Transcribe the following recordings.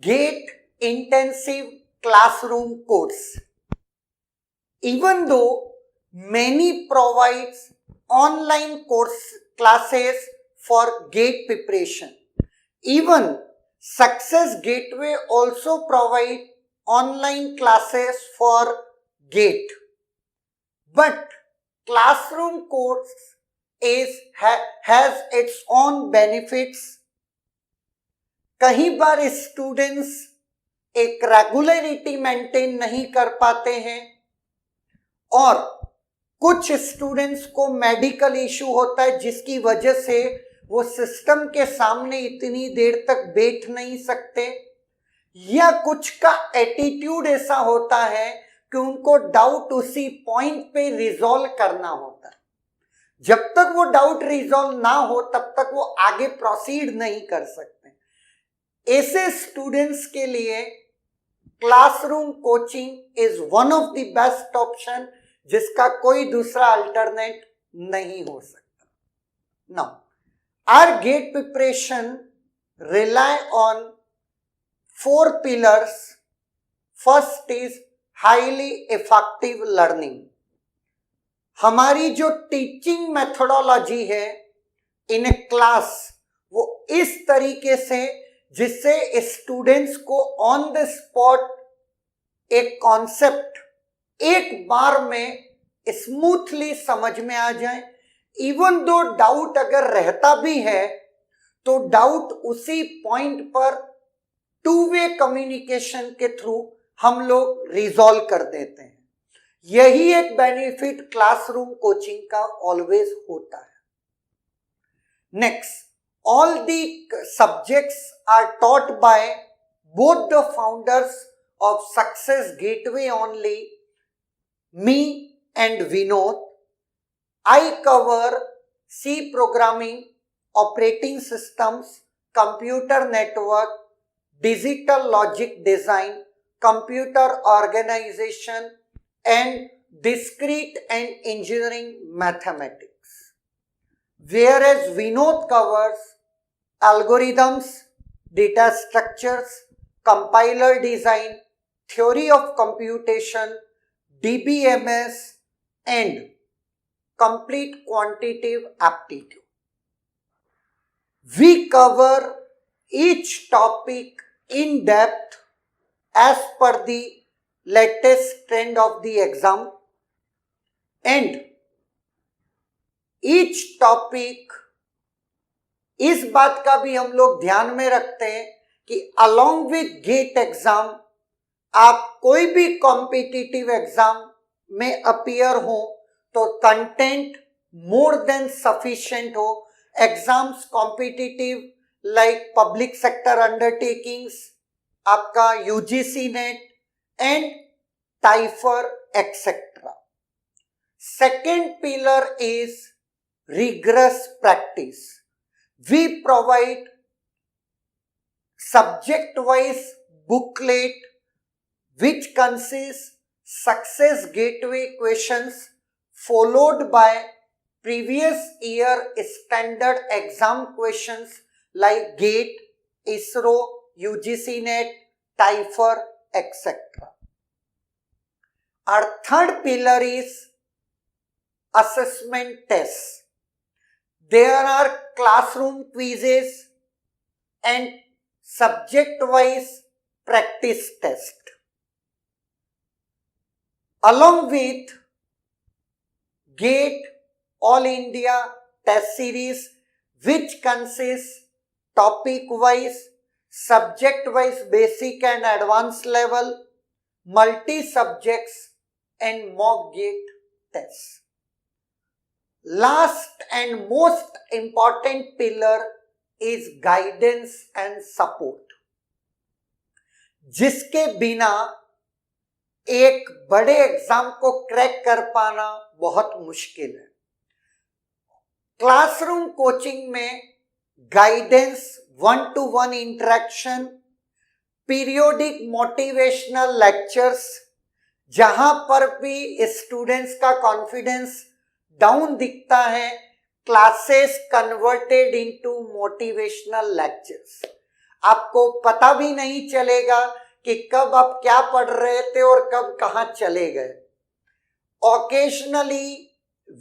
GATE intensive classroom course. Even though many provides online course classes for GATE preparation, even Success Gateway also provide online classes for GATE. But classroom course has its own benefits. कई बार students एक regularity maintain नहीं कर पाते हैं और कुछ students को medical issue होता है जिसकी वजह से वो सिस्टम के सामने इतनी देर तक बैठ नहीं सकते, या कुछ का एटीट्यूड ऐसा होता है कि उनको डाउट उसी पॉइंट पे रिजॉल्व करना होता है। जब तक वो डाउट रिजॉल्व ना हो तब तक वो आगे प्रोसीड नहीं कर सकते। ऐसे स्टूडेंट्स के लिए classroom coaching is one of the best option, जिसका कोई दूसरा अल्टरनेट नहीं हो सकता। Now our GATE preparation rely on 4 pillars. First is highly effective learning. हमारी जो टीचिंग मेथोडोलॉजी है इन ए क्लास, वो इस तरीके से जिससे स्टूडेंट्स को ऑन द स्पॉट एक कॉन्सेप्ट एक बार में स्मूथली समझ में आ जाए। इवन दो डाउट अगर रहता भी है तो डाउट उसी पॉइंट पर 2-वे कम्युनिकेशन के थ्रू हम लोग रिजॉल्व कर देते हैं। यही एक बेनिफिट क्लासरूम कोचिंग का ऑलवेज होता है। Next, all the subjects are taught by both the founders of Success Gateway only, me and Vinod. I cover C programming, operating systems, computer network, digital logic design, computer organization, and discrete and engineering mathematics. Whereas Vinod covers algorithms, data structures, compiler design, theory of computation, DBMS, and complete quantitative aptitude. We cover each topic in depth as per the latest trend of the exam, and each topic इस बात का भी हम लोग ध्यान में रखते हैं कि अलोंग विथ गेट एग्जाम आप कोई भी कॉम्पिटिटिव एग्जाम में अपीयर हो तो कंटेंट मोर देन सफिशिएंट हो। Exams competitive like public sector undertakings, आपका UGC NET and TIFR etcetera. Second pillar is rigorous practice. We provide subject-wise booklet which consists Success Gateway questions followed by previous year standard exam questions like GATE, ISRO, UGC NET, TIFR, etc. Our third pillar is assessment tests. There are classroom quizzes and subject-wise practice tests. Along with GATE All India Test Series, which consists topic-wise, subject-wise basic and advanced level, multi-subjects and mock GATE tests. Last and most important pillar is guidance and support, जिसके बिना एक बड़े exam को crack कर पाना बहुत मुश्किल है। क्लासरूम कोचिंग में guidance, 1-to-1 interaction, periodic motivational lectures, जहां पर भी स्टूडेंट्स का कॉन्फिडेंस डाउन दिखता है, classes converted into motivational lectures. आपको पता भी नहीं चलेगा कि कब आप क्या पढ़ रहे थे और कब कहां चले गए। Occasionally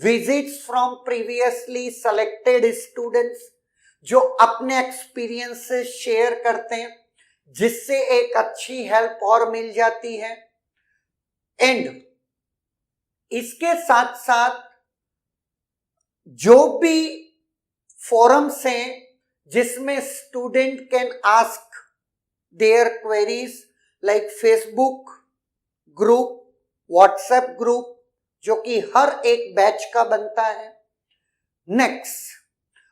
visits from previously selected students जो अपने एक्सपीरियंसेस शेयर करते हैं, जिससे एक अच्छी हेल्प और मिल जाती है। एंड इसके साथ साथ जो भी फोरम्स हैं जिसमें student can ask their queries, like Facebook group, WhatsApp group, जो कि हर एक बैच का बनता है। Next,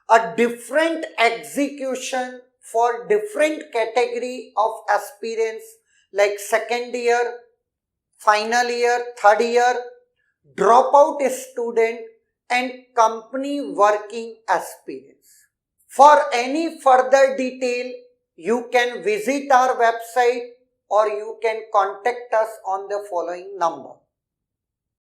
a different execution for different category of experience, like second year, final year, third year, drop out student and company working experience. For any further detail, you can visit our website or you can contact us on the following number.